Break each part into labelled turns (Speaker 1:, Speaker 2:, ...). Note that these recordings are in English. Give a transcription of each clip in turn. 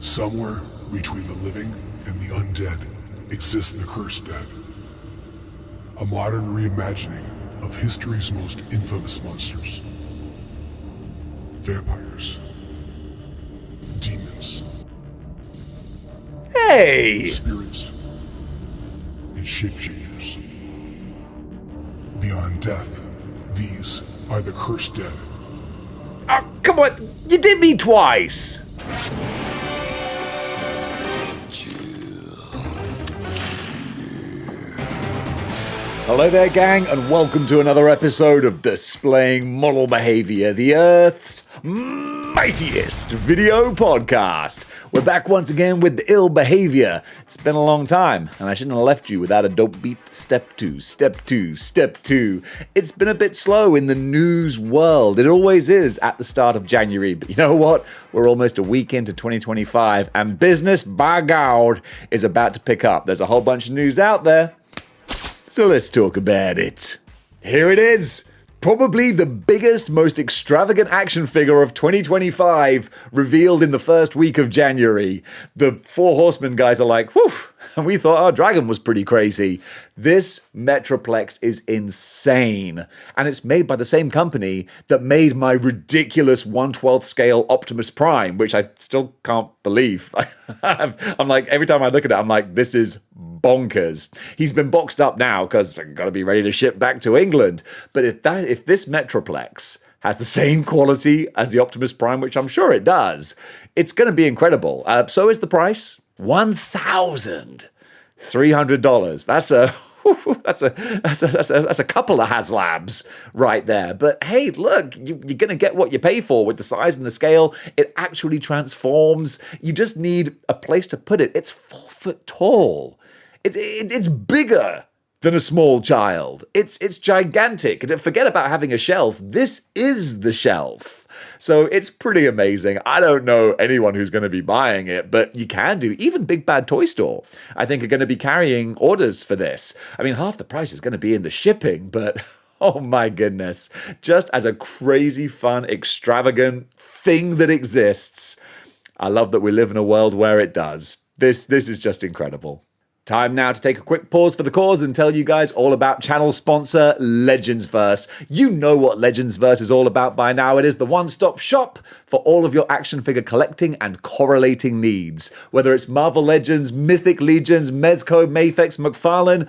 Speaker 1: Somewhere between the living and the undead exists the Cursed Dead, a modern reimagining of history's most infamous monsters. Vampires, demons,
Speaker 2: Hey!
Speaker 1: spirits, and shapechangers. Beyond death, these are the Cursed Dead.
Speaker 2: Oh, come on! You did me twice! Hello there, gang, and welcome to another episode of Displaying-Model-Behaviour, the Earth's mightiest video podcast. We're back once again with the ill behavior. It's been a long time, and I shouldn't have left you without a dope beat. Step two, step two, step two. It's been a bit slow in the news world. It always is at the start of January, but you know what? We're almost a week into 2025, and business, by God, is about to pick up. There's a whole bunch of news out there. So let's talk about it. Here it is. Probably the biggest, most extravagant action figure of 2025 revealed in the first week of January. The Four Horsemen guys are like, whew, and we thought our dragon was pretty crazy. This Metroplex is insane. And it's made by the same company that made my ridiculous 1/12 scale Optimus Prime, which I still can't believe. I'm like, every time I look at it, I'm like, this is bonkers. He's been boxed up now because I've got to be ready to ship back to England. But if this Metroplex has the same quality as the Optimus Prime, which I'm sure it does, it's going to be incredible. So is the price. $1,300. That's a couple of HasLabs right there. But hey, look, you're going to get what you pay for with the size and the scale. It actually transforms. You just need a place to put it. It's 4 foot tall. It's bigger than a small child. It's gigantic. Forget about having a shelf. This is the shelf. So it's pretty amazing. I don't know anyone who's going to be buying it, but you can do. Even Big Bad Toy Store, I think, are going to be carrying orders for this. I mean, half the price is going to be in the shipping, but oh my goodness. Just as a crazy, fun, extravagant thing that exists, I love that we live in a world where it does. This is just incredible. Time now to take a quick pause for the cause and tell you guys all about channel sponsor Legendsverse. You know what Legendsverse is all about by now. It is the one-stop shop for all of your action figure collecting and correlating needs. Whether it's Marvel Legends, Mythic Legions, Mezco, Mafex, McFarlane,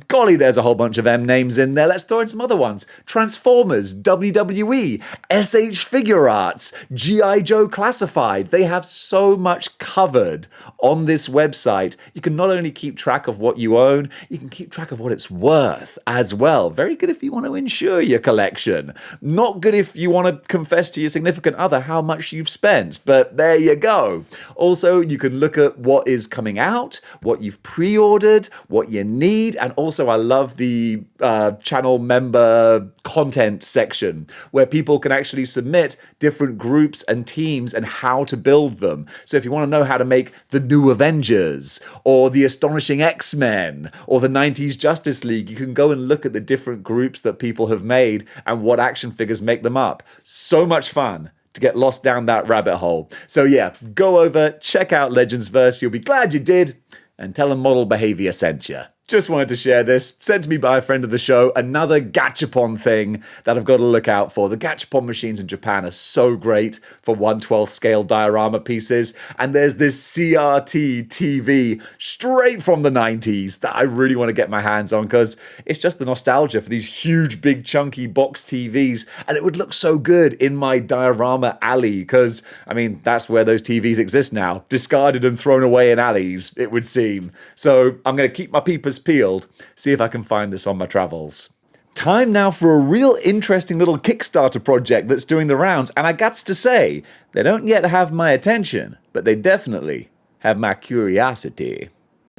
Speaker 2: golly, there's a whole bunch of M names in there. Let's throw in some other ones. Transformers, WWE, SH Figure Arts, G.I. Joe Classified. They have so much covered on this website. You can not only keep track of what you own, you can keep track of what it's worth as well. Very good if you want to insure your collection. Not good if you want to confess to your significant other how much you've spent, but there you go. Also, you can look at what is coming out, what you've pre-ordered, what you need, and also I love the channel member content section where people can actually submit different groups and teams and how to build them. So if you want to know how to make the new Avengers or the Astonishing X-Men or the 90s Justice League, you can go and look at the different groups that people have made and what action figures make them up. So much fun to get lost down that rabbit hole. So yeah, go over, check out Legendsverse. You'll be glad you did, and tell them Model Behaviour sent you. Just wanted to share this, sent to me by a friend of the show, another gachapon thing that I've got to look out for. The gachapon machines in Japan are so great for 1/12 scale diorama pieces, and there's this CRT TV straight from the 90s that I really want to get my hands on because it's just the nostalgia for these huge, big, chunky box TVs, and it would look so good in my diorama alley because, I mean, that's where those TVs exist now, discarded and thrown away in alleys, it would seem. So I'm going to keep my peepers peeled, see if I can find this on my travels. Time now for a real interesting little Kickstarter project that's doing the rounds, and I gots to say, they don't yet have my attention, but they definitely have my curiosity.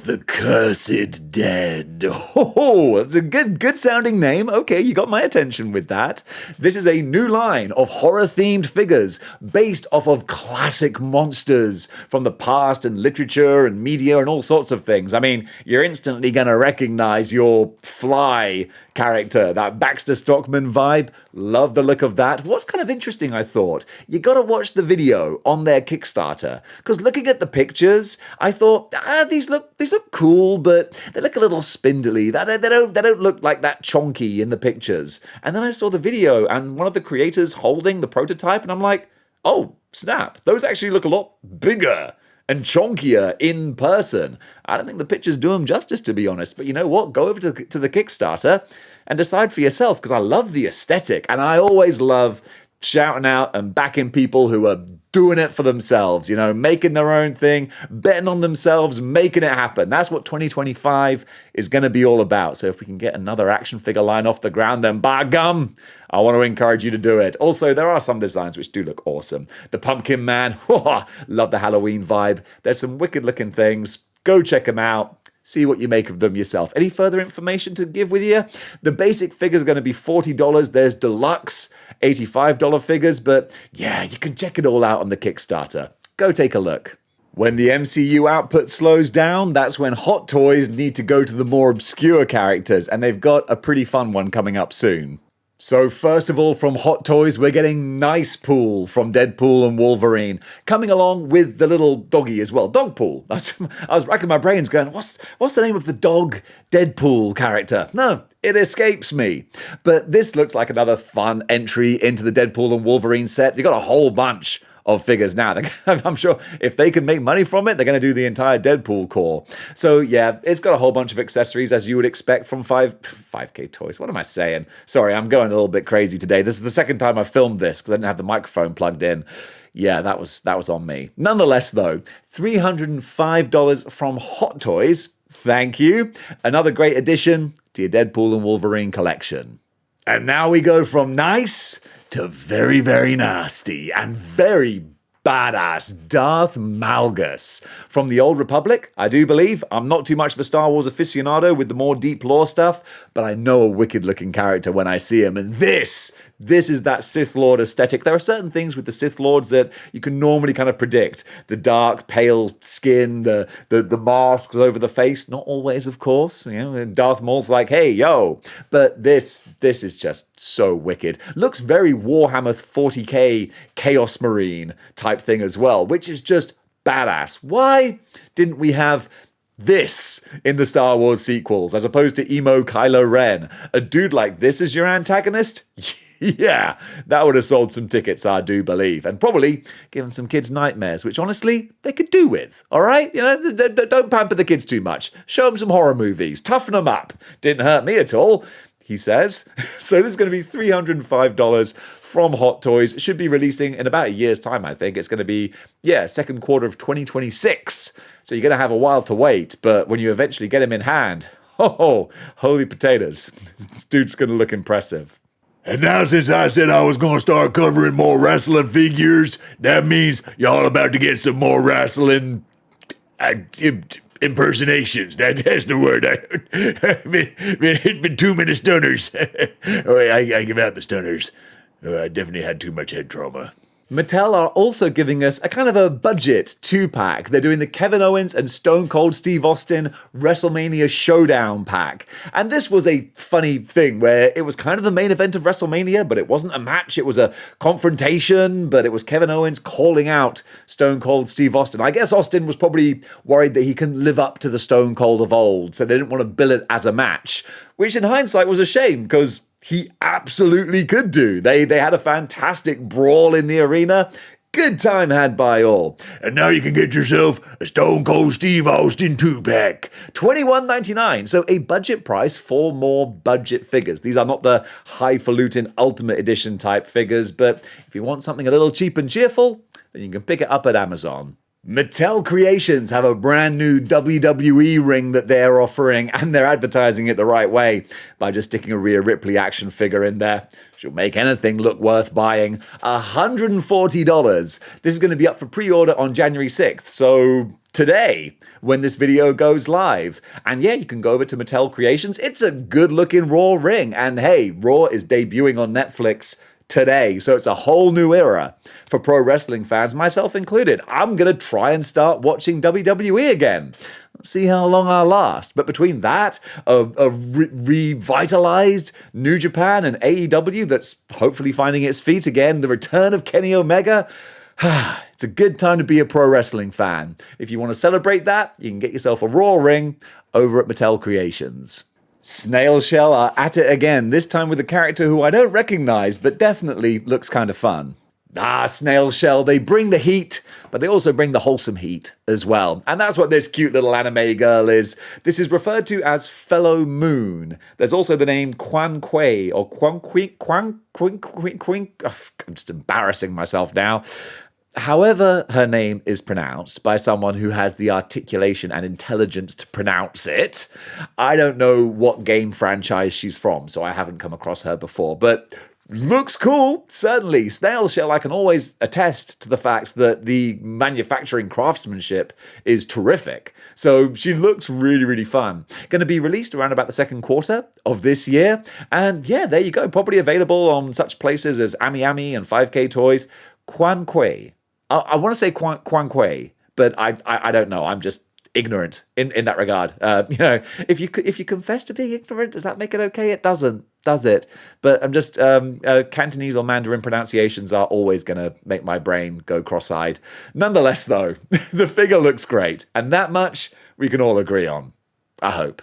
Speaker 2: The Cursed Dead. Oh, that's a good sounding name. Okay, you got my attention with that. This is a new line of horror-themed figures based off of classic monsters from the past and literature and media and all sorts of things. I mean, you're instantly going to recognize your Fly character, that Baxter Stockman vibe. Love the look of that. What's kind of interesting, I thought, you got to watch the video on their Kickstarter, because looking at the pictures, I thought, these look cool, but they look a little spindly. They don't look like that chonky in the pictures. And then I saw the video and one of the creators holding the prototype, and I'm like, oh snap, those actually look a lot bigger and chonkier in person. I don't think the pictures do them justice, to be honest. But you know what? Go over to the Kickstarter and decide for yourself, because I love the aesthetic. And I always love shouting out and backing people who are doing it for themselves, making their own thing, betting on themselves, making it happen. That's what 2025 is going to be all about. So if we can get another action figure line off the ground, then by gum, I want to encourage you to do it. Also, there are some designs which do look awesome. The Pumpkin Man, love the Halloween vibe. There's some wicked looking things. Go check them out. See what you make of them yourself. Any further information to give with you? The basic figures are going to be $40. There's deluxe, $85 figures. But yeah, you can check it all out on the Kickstarter. Go take a look. When the MCU output slows down, that's when Hot Toys need to go to the more obscure characters. And they've got a pretty fun one coming up soon. So first of all, from Hot Toys, we're getting Nice Pool from Deadpool and Wolverine, coming along with the little doggy as well, Dogpool. I was racking my brains going, what's the name of the dog Deadpool character? No, it escapes me. But this looks like another fun entry into the Deadpool and Wolverine set. You've got a whole bunch of figures now. I'm sure if they can make money from it, they're going to do the entire Deadpool core. So yeah, it's got a whole bunch of accessories as you would expect from 5K Toys. What am I saying? Sorry, I'm going a little bit crazy today. This is the second time I filmed this because I didn't have the microphone plugged in. Yeah, that was on me. Nonetheless though, $305 from Hot Toys. Thank you. Another great addition to your Deadpool and Wolverine collection. And now we go from nice to very, very nasty and very badass Darth Malgus from the Old Republic. I do believe. I'm not too much of a Star Wars aficionado with the more deep lore stuff, but I know a wicked looking character when I see him. And this is that Sith Lord aesthetic. There are certain things with the Sith Lords that you can normally kind of predict. The dark, pale skin, the masks over the face. Not always, of course. Darth Maul's like, hey, yo. But this is just so wicked. Looks very Warhammer 40k Chaos Marine type thing as well, which is just badass. Why didn't we have this in the Star Wars sequels as opposed to emo Kylo Ren? A dude like this as your antagonist? Yeah, that would have sold some tickets, I do believe, and probably given some kids nightmares, which honestly, they could do with, all right? Don't pamper the kids too much. Show them some horror movies. Toughen them up. Didn't hurt me at all, he says. So this is going to be $305 from Hot Toys. It should be releasing in about a year's time, I think. It's going to be, second quarter of 2026. So you're going to have a while to wait, but when you eventually get him in hand, holy potatoes. This dude's going to look impressive. And now since I said I was going to start covering more wrestling figures, that means y'all about to get some more wrestling impersonations. That's the word. It's been too many stunners. I give out the stunners. I definitely had too much head trauma. Mattel are also giving us a kind of a budget 2-pack. They're doing the Kevin Owens and Stone Cold Steve Austin WrestleMania Showdown pack. And this was a funny thing where it was kind of the main event of WrestleMania, but it wasn't a match. It was a confrontation, but it was Kevin Owens calling out Stone Cold Steve Austin. I guess Austin was probably worried that he couldn't live up to the Stone Cold of old, so they didn't want to bill it as a match, which in hindsight was a shame because he absolutely could do. They had a fantastic brawl in the arena. Good time had by all. And now you can get yourself a Stone Cold Steve Austin 2-pack. $21.99. So a budget price for more budget figures. These are not the highfalutin Ultimate Edition type figures, but if you want something a little cheap and cheerful, then you can pick it up at Amazon. Mattel Creations have a brand new WWE ring that they're offering, and they're advertising it the right way by just sticking a Rhea Ripley action figure in there. She'll make anything look worth buying. $140. This is going to be up for pre-order on January 6th, so today, when this video goes live. And yeah, you can go over to Mattel Creations. It's a good-looking Raw ring, and hey, Raw is debuting on Netflix today. So it's a whole new era for pro wrestling fans, myself included. I'm going to try and start watching WWE again. Let's see how long I'll last. But between that, a revitalized New Japan and AEW that's hopefully finding its feet again, the return of Kenny Omega, it's a good time to be a pro wrestling fan. If you want to celebrate that, you can get yourself a Raw ring over at Mattel Creations. Snail Shell are at it again, this time with a character who I don't recognize, but definitely looks kind of fun. Snail Shell, they bring the heat, but they also bring the wholesome heat as well. And that's what this cute little anime girl is. This is referred to as Fellow Moon. There's also the name Quan Kui, or Quan Quink. I'm just embarrassing myself now. However her name is pronounced by someone who has the articulation and intelligence to pronounce it. I don't know what game franchise she's from, so I haven't come across her before, but looks cool, certainly. Snail Shell, I can always attest to the fact that the manufacturing craftsmanship is terrific. So she looks really, really fun. Going to be released around about the second quarter of this year. And yeah, there you go. Probably available on such places as Ami Ami and 5K Toys. Quan Kui. I want to say Quan Kui, but I don't know. I'm just ignorant in that regard. If you confess to being ignorant, does that make it okay? It doesn't, does it? But I'm just Cantonese or Mandarin pronunciations are always going to make my brain go cross-eyed. Nonetheless, though, the figure looks great, and that much we can all agree on. I hope.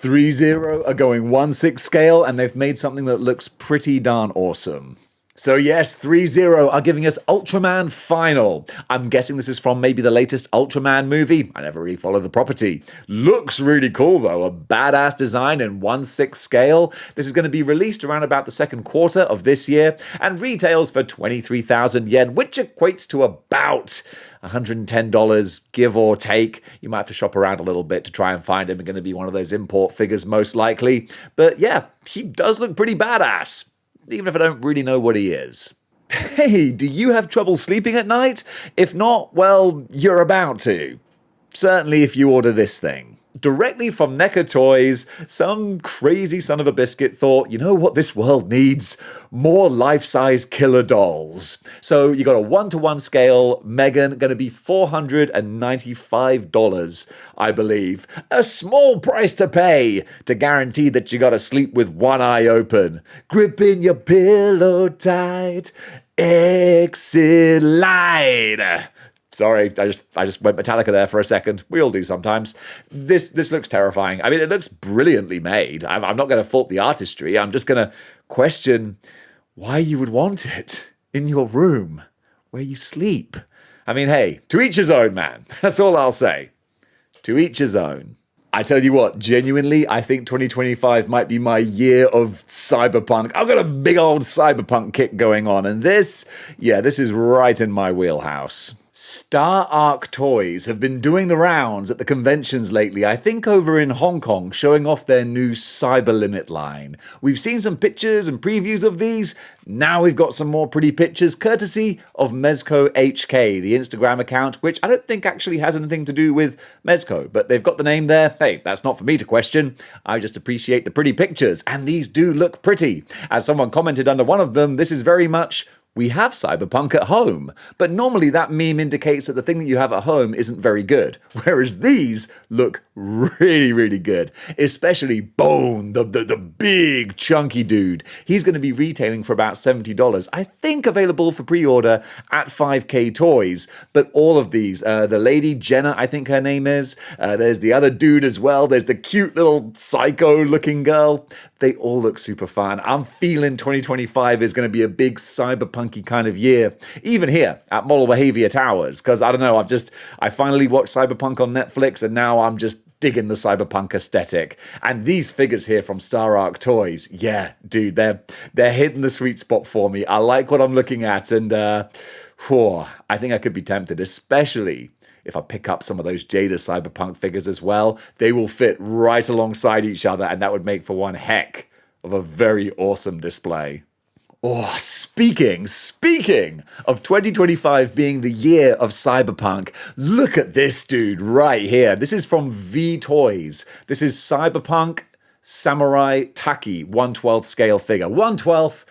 Speaker 2: 3-0 are going 1/6 scale, and they've made something that looks pretty darn awesome. So yes, 3-0 are giving us Ultram Man Final. I'm guessing this is from maybe the latest Ultram Man movie. I never really followed the property. Looks really cool though, a badass design in 1/6 scale. This is going to be released around about the second quarter of this year and retails for 23,000 yen, which equates to about $110, give or take. You might have to shop around a little bit to try and find him. It's going to be one of those import figures most likely. But yeah, he does look pretty badass, even if I don't really know what he is. Hey, do you have trouble sleeping at night? If not, well, you're about to. Certainly if you order this thing. Directly from NECA Toys, some crazy son of a biscuit thought, you know what this world needs? More life-size killer dolls. So you got a 1-to-1 scale Megan, going to be $495, I believe. A small price to pay to guarantee that you got to sleep with one eye open. Gripping your pillow tight. Exit light. Sorry, I just went Metallica there for a second. We all do sometimes. This looks terrifying. I mean, it looks brilliantly made. I'm not going to fault the artistry. I'm just going to question why you would want it in your room where you sleep. I mean, hey, to each his own, man. That's all I'll say. To each his own. I tell you what, genuinely, I think 2025 might be my year of cyberpunk. I've got a big old cyberpunk kick going on, and this is right in my wheelhouse. Ark Toys have been doing the rounds at the conventions lately, I think over in Hong Kong, showing off their new Cyber Limit line. We've seen some pictures and previews of these. Now we've got some more pretty pictures, courtesy of Mezco HK, the Instagram account, which I don't think actually has anything to do with Mezco, but they've got the name there. Hey, that's not for me to question. I just appreciate the pretty pictures, and these do look pretty. As someone commented under one of them, this is very much, we have cyberpunk at home, but normally that meme indicates that the thing that you have at home isn't very good, whereas these look really, really good, especially Bone, the big chunky dude. He's going to be retailing for about $70, I think available for pre-order at 5K Toys, but all of these, the lady Jenna, I think her name is, there's the other dude as well, there's the cute little psycho-looking girl. They all look super fun. I'm feeling 2025 is going to be a big cyberpunky kind of year, even here at Model-Behaviour Towers, because I don't know, I finally watched Cyberpunk on Netflix, and now I'm just digging the cyberpunk aesthetic. And these figures here from Ark Toys, yeah, dude, they're hitting the sweet spot for me. I like what I'm looking at, and I think I could be tempted, especially if I pick up some of those Jada Cyberpunk figures as well. They will fit right alongside each other, and that would make for one heck of a very awesome display. Oh, speaking of 2025 being the year of cyberpunk, look at this dude right here. This is from Vtoys. This is Cyberpunk Samurai Taki 1/12 scale figure. 1/12.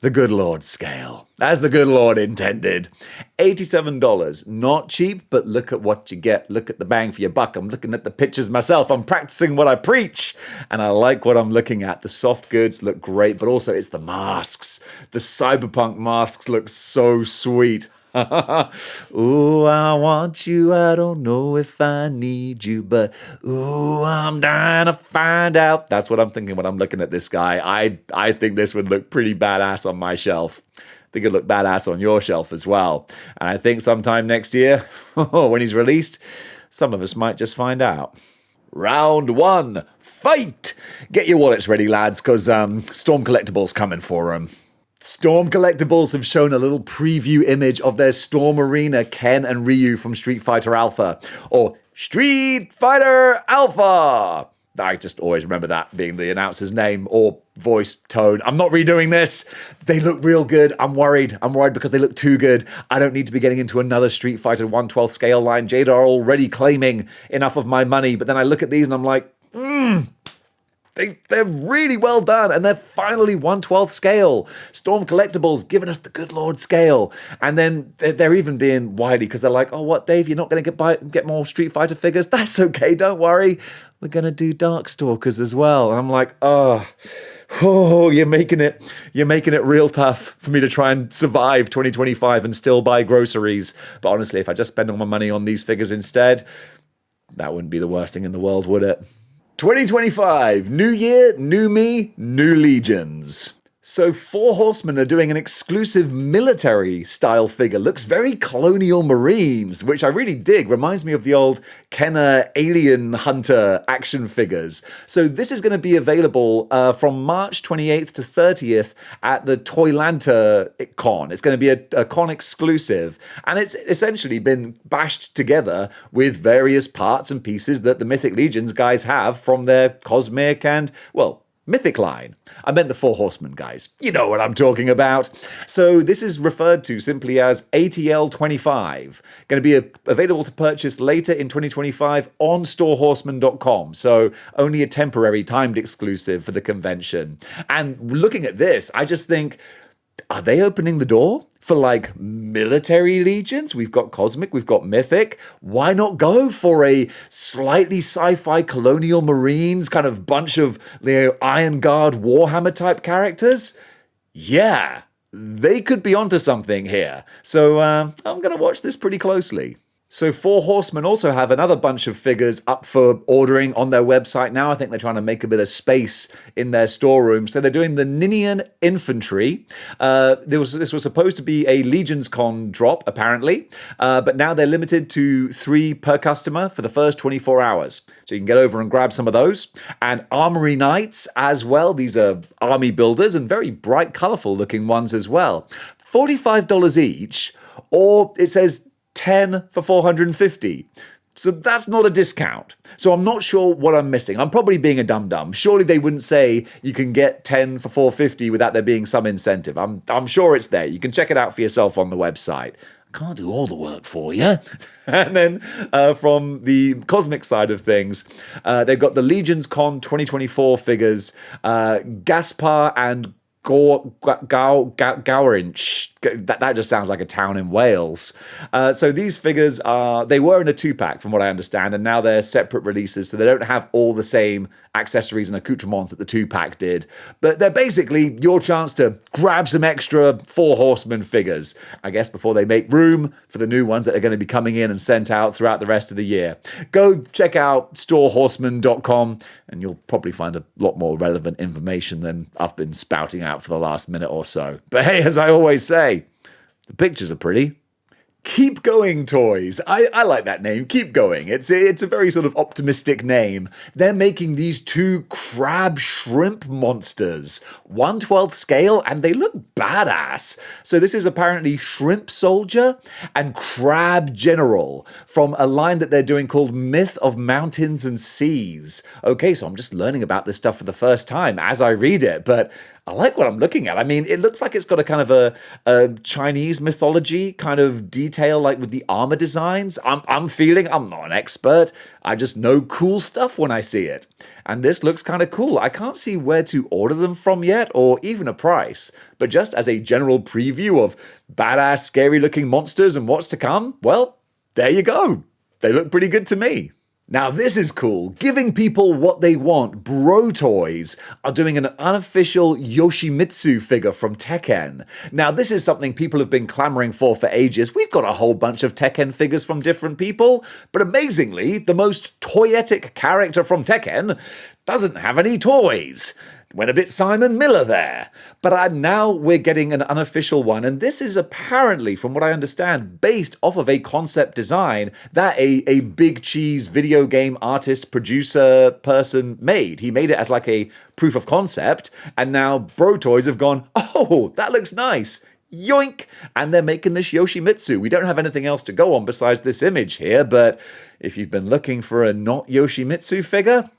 Speaker 2: The good Lord scale, as the good Lord intended. $87. Not cheap, but look at what you get. Look at the bang for your buck. I'm looking at the pictures myself. I'm practicing what I preach. And I like what I'm looking at. The soft goods look great, but also it's the masks. The cyberpunk masks look so sweet. Ooh, I want you, I don't know if I need you, but ooh, I'm dying to find out. That's what I'm thinking when I'm looking at this guy. I think this would look pretty badass on my shelf. I think it'd look badass on your shelf as well. And I think sometime next year, when he's released, some of us might just find out. Round 1, fight! Get your wallets ready, lads, because Storm Collectibles coming for them. Storm Collectibles have shown a little preview image of their Storm Arena Ken and Ryu from Street Fighter Alpha, or Street Fighter Alpha. I just always remember that being the announcer's name or voice tone. I'm not redoing this. They look real good. I'm worried. I'm worried because they look too good. I don't need to be getting into another Street Fighter 1/12 scale line. Jada are already claiming enough of my money, but then I look at these and I'm like, They're really well done, and they're finally 1/12 scale. Storm Collectibles giving us the good Lord scale. And then they're even being wily because they're like, oh, what, Dave, you're not going to get more Street Fighter figures? That's okay, don't worry. We're going to do Darkstalkers as well. And I'm like, oh, you're making it real tough for me to try and survive 2025 and still buy groceries. But honestly, if I just spend all my money on these figures instead, that wouldn't be the worst thing in the world, would it? 2025, new year, new me, new legions. So 4 Horsemen are doing an exclusive military-style figure. Looks very Colonial Marines, which I really dig. Reminds me of the old Kenner Alien Hunter action figures. So this is going to be available from March 28th to 30th at the Toylanta Con. It's going to be a con exclusive. And it's essentially been bashed together with various parts and pieces that the Mythic Legions guys have from their Cosmic and, well, Mythic line. I meant the 4 Horsemen, guys. You know what I'm talking about. So this is referred to simply as ATL 25. Going to be available to purchase later in 2025 on storehorseman.com. So only a temporary timed exclusive for the convention. And looking at this, I just think, are they opening the door for like military legions? We've got Cosmic, we've got Mythic. Why not go for a slightly sci-fi Colonial Marines kind of bunch of Iron Guard Warhammer type characters? Yeah, they could be onto something here. So I'm going to watch this pretty closely. So 4 Horsemen also have another bunch of figures up for ordering on their website now. I think they're trying to make a bit of space in their storeroom. So they're doing the Ninian Infantry. This was supposed to be a Legions Con drop, apparently. But now they're limited to 3 per customer for the first 24 hours. So you can get over and grab some of those. And Armory Knights as well. These are army builders and very bright, colorful looking ones as well. $45 each, or it says 10 for $450. So that's not a discount. So I'm not sure what I'm missing. I'm probably being a dum-dum. Surely they wouldn't say you can get 10 for $450 without there being some incentive. I'm sure it's there. You can check it out for yourself on the website. I can't do all the work for you. And then from the Cosmic side of things, they've got the Legions Con 2024 figures, Gaspar and Gowrinch. That just sounds like a town in Wales. So these figures they were in a 2-pack from what I understand, and now they're separate releases, so they don't have all the same accessories and accoutrements that the 2-pack did. But they're basically your chance to grab some extra 4 Horsemen figures, I guess, before they make room for the new ones that are going to be coming in and sent out throughout the rest of the year. Go check out storehorseman.com and you'll probably find a lot more relevant information than I've been spouting out for the last minute or so. But hey, as I always say, the pictures are pretty. Keep Going Toys. I like that name. Keep Going. It's a very sort of optimistic name. They're making these 2 crab shrimp monsters, 1/12 scale, and they look badass. So this is apparently Shrimp Soldier and Crab General from a line that they're doing called Myth of Mountains and Seas. Okay, so I'm just learning about this stuff for the first time as I read it, but I like what I'm looking at. I mean, it looks like it's got a kind of a Chinese mythology kind of detail, like with the armor designs. I'm feeling, I'm not an expert. I just know cool stuff when I see it. And this looks kind of cool. I can't see where to order them from yet, or even a price. But just as a general preview of badass, scary looking monsters and what's to come, well, there you go. They look pretty good to me. Now this is cool. Giving people what they want, Vtoys are doing an unofficial Yoshimitsu figure from Tekken. Now this is something people have been clamoring for ages. We've got a whole bunch of Tekken figures from different people, but amazingly, the most toyetic character from Tekken doesn't have any toys. Went a bit Simon Miller there. But now we're getting an unofficial one, and this is apparently, from what I understand, based off of a concept design that a Big Cheese video game artist, producer person made. He made it as like a proof of concept, and now Vtoys have gone, oh, that looks nice. Yoink! And they're making this Yoshimitsu. We don't have anything else to go on besides this image here, but if you've been looking for a not Yoshimitsu figure,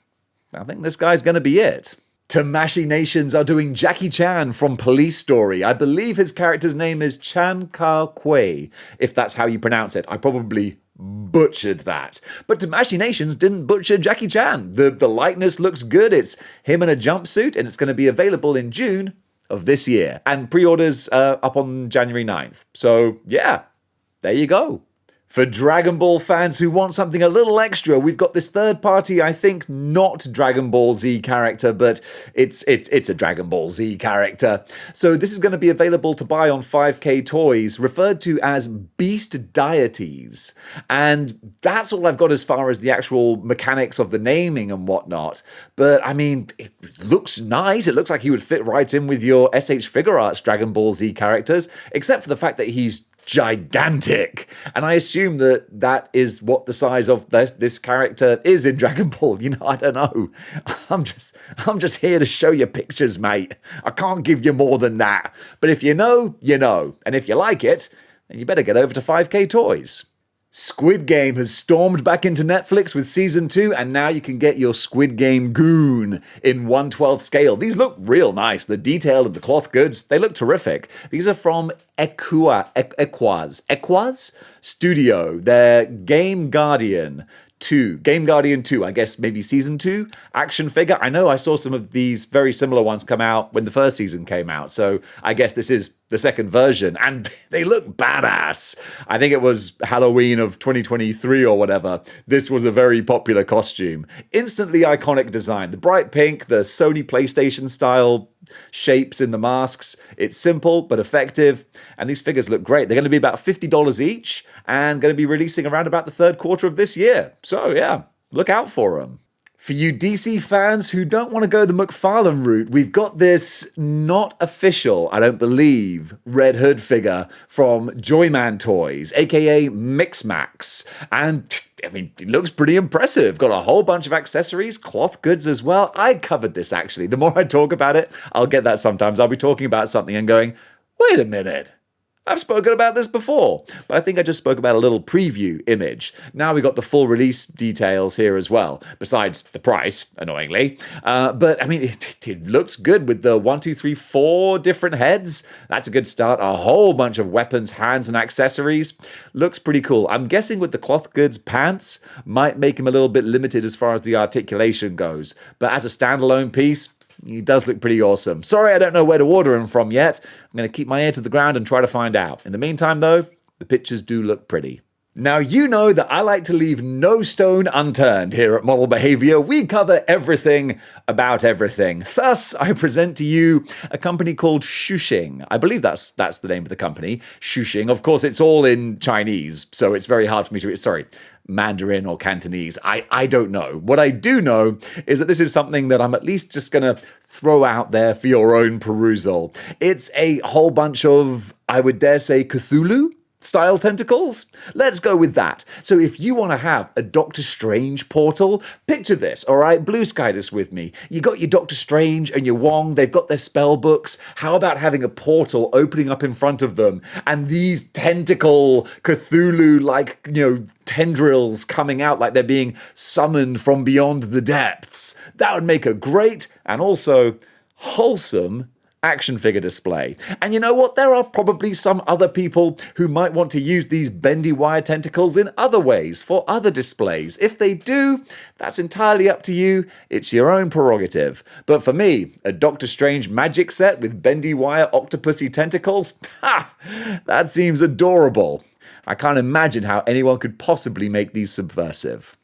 Speaker 2: I think this guy's going to be it. Tamashii Nations are doing Jackie Chan from Police Story. I believe his character's name is Chan Ka Kwei, if that's how you pronounce it. I probably butchered that. But Tamashii Nations didn't butcher Jackie Chan. The likeness looks good. It's him in a jumpsuit, and it's going to be available in June of this year. And pre-orders up on January 9th. So yeah, there you go. For Dragon Ball fans who want something a little extra, we've got this third party, I think not Dragon Ball Z character, but it's a Dragon Ball Z character. So this is going to be available to buy on 5K Toys, referred to as Beast Deities. And that's all I've got as far as the actual mechanics of the naming and whatnot. But I mean, it looks nice. It looks like he would fit right in with your SH Figure Arts Dragon Ball Z characters, except for the fact that he's gigantic, and I assume that is what the size of this character is in Dragon Ball. You know, I don't know. I'm just here to show you pictures, mate. I can't give you more than that. But if you know, you know, and if you like it, then you better get over to 5K Toys. Squid Game has stormed back into Netflix with Season 2, and now you can get your Squid Game goon in 1/12 scale. These look real nice. The detail and the cloth goods, they look terrific. These are from Equaz Studio. They're Game Guardian 2, I guess maybe Season 2 action figure. I know I saw some of these very similar ones come out when the first season came out, so I guess this is the second version, and they look badass. I think it was Halloween of 2023 or whatever. This was a very popular costume. Instantly iconic design. The bright pink, the Sony PlayStation style shapes in the masks. It's simple but effective, and these figures look great. They're going to be about $50 each and going to be releasing around about the third quarter of this year. So yeah, look out for them. For you DC fans who don't want to go the McFarlane route, we've got this not official, I don't believe, Red Hood figure from Joyman Toys, aka Mixmax. And I mean, it looks pretty impressive. Got a whole bunch of accessories, cloth goods as well. I covered this actually. The more I talk about it, I'll get that sometimes. I'll be talking about something and going, wait a minute. I've spoken about this before, but I think I just spoke about a little preview image. Now we got the full release details here as well, besides the price, annoyingly. But I mean, it looks good with the 1, 2, 3, 4 different heads. That's a good start. A whole bunch of weapons, hands, and accessories. Looks pretty cool. I'm guessing with the cloth goods pants might make him a little bit limited as far as the articulation goes. But as a standalone piece, he does look pretty awesome. Sorry I don't know where to order him from yet. I'm going to keep my ear to the ground and try to find out. In the meantime, though, the pictures do look pretty. Now, you know that I like to leave no stone unturned here at Model Behavior. We cover everything about everything. Thus, I present to you a company called Shuxing. I believe that's the name of the company, Shuxing. Of course, it's all in Chinese, so it's very hard for me to... Sorry, Mandarin or Cantonese. I don't know. What I do know is that this is something that I'm at least just going to throw out there for your own perusal. It's a whole bunch of, I would dare say, Cthulhu style tentacles? Let's go with that. So if you want to have a Doctor Strange portal, picture this, all right? Blue sky this with me. You got your Doctor Strange and your Wong, they've got their spell books. How about having a portal opening up in front of them and these tentacle Cthulhu-like, tendrils coming out like they're being summoned from beyond the depths? That would make a great and also wholesome action figure display. And you know what? There are probably some other people who might want to use these bendy wire tentacles in other ways for other displays. If they do, that's entirely up to you. It's your own prerogative. But for me, a Doctor Strange magic set with bendy wire octopusy tentacles, that seems adorable. I can't imagine how anyone could possibly make these subversive.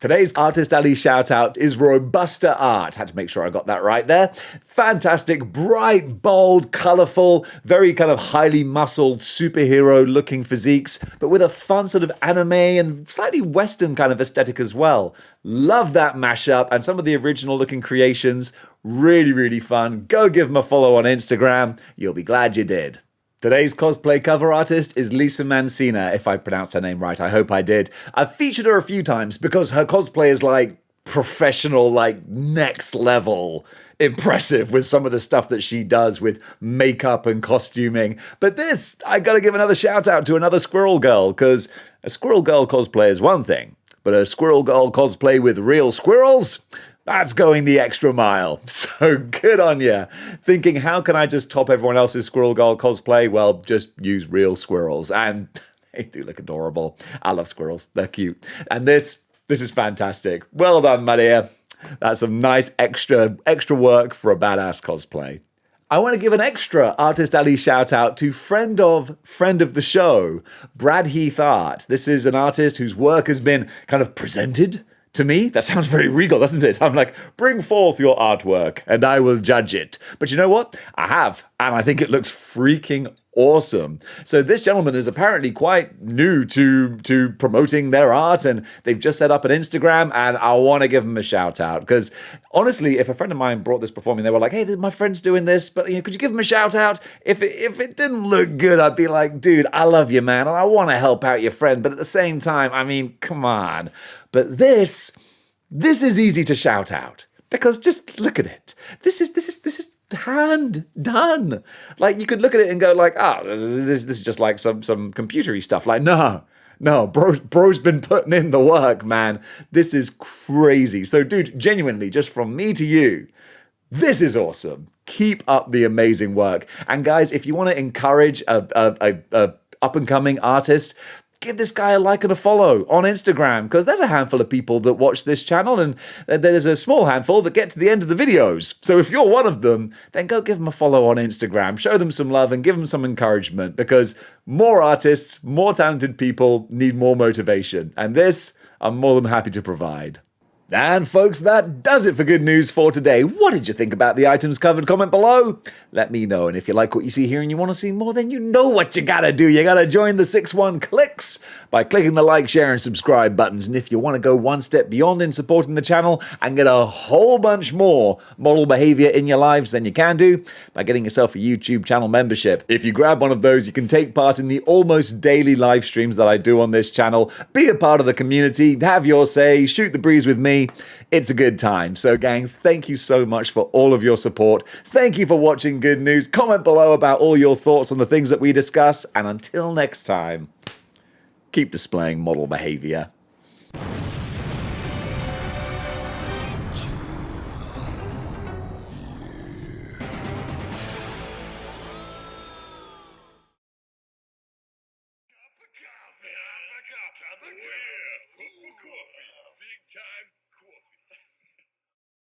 Speaker 2: Today's Artist Alley shoutout is Robusta Art. Had to make sure I got that right there. Fantastic, bright, bold, colourful, very kind of highly muscled, superhero-looking physiques, but with a fun sort of anime and slightly Western kind of aesthetic as well. Love that mashup, and some of the original-looking creations, really, really fun. Go give them a follow on Instagram. You'll be glad you did. Today's cosplay cover artist is Lisa Mancina, if I pronounced her name right. I hope I did. I've featured her a few times because her cosplay is like professional, like next level impressive with some of the stuff that she does with makeup and costuming. But this, I gotta give another shout out to another Squirrel Girl, because a Squirrel Girl cosplay is one thing, but a Squirrel Girl cosplay with real squirrels? That's going the extra mile. So good on ya. Thinking, how can I just top everyone else's Squirrel Girl cosplay? Well, just use real squirrels. And they do look adorable. I love squirrels. They're cute. And this is fantastic. Well done, Maria. That's some nice extra work for a badass cosplay. I want to give an extra Artist Alley shout out to friend of the show, Brad Heath Art. This is an artist whose work has been kind of presented to me. That sounds very regal, doesn't it? I'm like, bring forth your artwork and I will judge it. But you know what? I have, and I think it looks freaking awesome. So this gentleman is apparently quite new to promoting their art, and they've just set up an Instagram, and I want to give them a shout out because honestly, if a friend of mine brought this before me, they were like, hey, my friend's doing this, but could you give them a shout out? If it didn't look good, I'd be like, dude, I love you, man, and I want to help out your friend, but at the same time, I mean, come on. But this is easy to shout out because just look at it. This is hand done. Like, you could look at it and go like, this is just like some computery stuff. Like, no, bro's been putting in the work, man. This is crazy. So, dude, genuinely, just from me to you, this is awesome. Keep up the amazing work. And guys, if you want to encourage a up-and-coming artist, give this guy a like and a follow on Instagram, because there's a handful of people that watch this channel, and there's a small handful that get to the end of the videos. So if you're one of them, then go give them a follow on Instagram, show them some love and give them some encouragement, because more artists, more talented people need more motivation. And this, I'm more than happy to provide. And folks, that does it for Good News for today. What did you think about the items covered? Comment below. Let me know. And if you like what you see here and you want to see more, then you know what you gotta do. You gotta join the 6-1 Clicks by clicking the like, share, and subscribe buttons. And if you want to go one step beyond in supporting the channel and get a whole bunch more model behavior in your lives, then you can do by getting yourself a YouTube channel membership. If you grab one of those, you can take part in the almost daily live streams that I do on this channel, be a part of the community, have your say, shoot the breeze with me. It's a good time. So gang, thank you so much for all of your support. Thank you for watching Good News. Comment below about all your thoughts on the things that we discuss. And until next time, keep displaying model behavior.
Speaker 3: Cup of coffee. Big time.